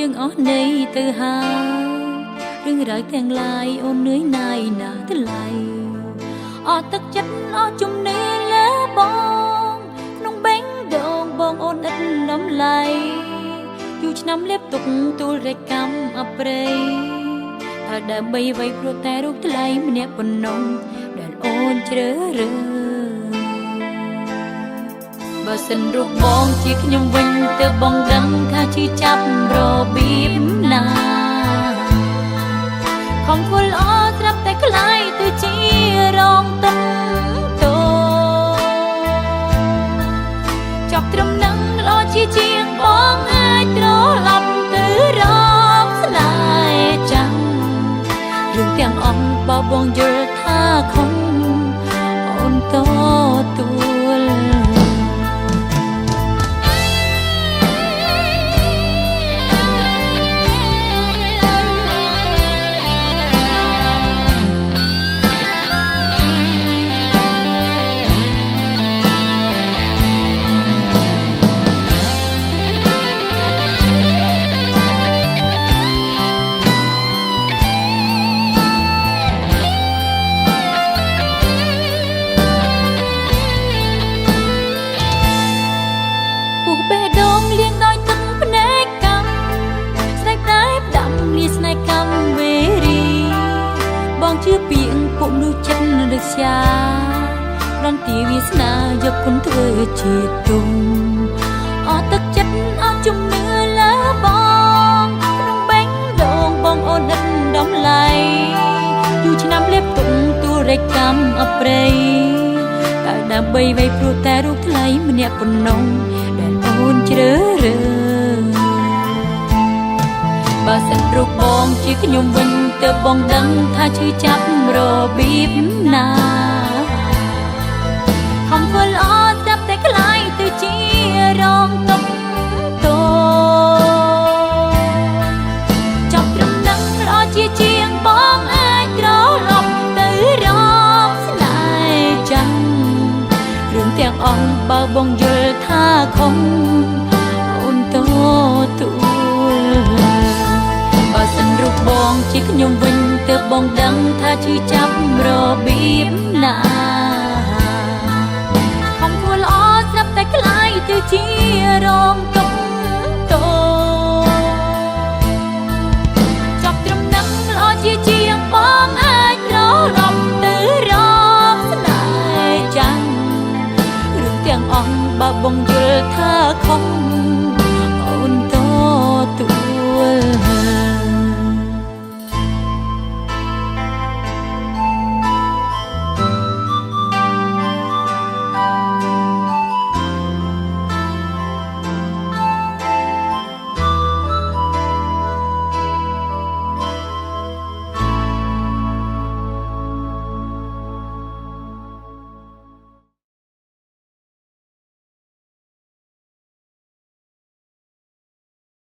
យើងអស់នៃទៅហើយរឿងរ៉ាវទាំងឡាយអូននឿយណាយណាស់ថ្លៃអត់ទឹកចិត្តអស់ជំនឿលើបងក្នុងបេងដូងបងអូនឥតដំឡៃយូរឆ្នាំលៀបទុកទូលរកម្មអប្រេតែដើម្បីໄວព្រោះតែរូបថ្លៃម្នាក់ប៉ុណ្ណោះដែលអូនជ្រើសរើសបើសិនរូបបងជាខ្ញុំវិញទើបបងដឹងថាជឿចាប់របៀបណាខំធ្វើល្អស្រាប់តែខ្លាយទៅជារងទុំតូចាប់ត្រឹមនឹងល្អជាជាងបងអាចត្រឡប់ទៅរកស្នេហ៍ចាំរឿងទាំងអស់បើបងយល់ថាខំអូនទទួលបេះដូងលៀងដោយទឹកភ្នែកកម្មស្នេហ៍តែផ្ដាំលាស្នេហ៍កម្មវេរីបងជឿពាក្យពួកមនុស្សចិត្តរឹកសារំទាវាសនាយកគុណធ្វើជាទុំអត់ទឹកចិត្តអត់ជំនឿលើបងក្នុងបេះដូងបងអូនឥតដំឡៃយូរឆ្នាំលៀបទុំទូលរកម្មអប្រេតែដើម្បីໄວព្រោះតែរូបថ្លៃម្នាក់ប៉ុណ្ណោះអូនជ្រើសរើសបើសិនរូបបងជាខ្ញុំវិញទើបបងដឹងថាឈឺចាប់របៀបណាខំធ្វើល្អស្រាប់តែខ្លាយទៅជារងទុំតូចាប់ត្រឹមនឹងល្អជាជាងបងអាចត្រឡប់ទៅរកស្នេហ៍ចាំរឿងទាំងអស់បើបងយល់ថាខំអូនទទួលបើសិនរូបបងជាខ្ញុំវិញទើបបងដឹងថាឈឺចាប់របៀបណាខំធ្វើល្អស្រាប់តែខ្លាយទៅជារងទុំតូចាប់ត្រឹមនឹងល្អជាជាងបងអាចត្រឡប់ទៅរកស្នេហ៍ចាំរឿងទាំងអស់បើបងយល់ថាខំអូនទទួល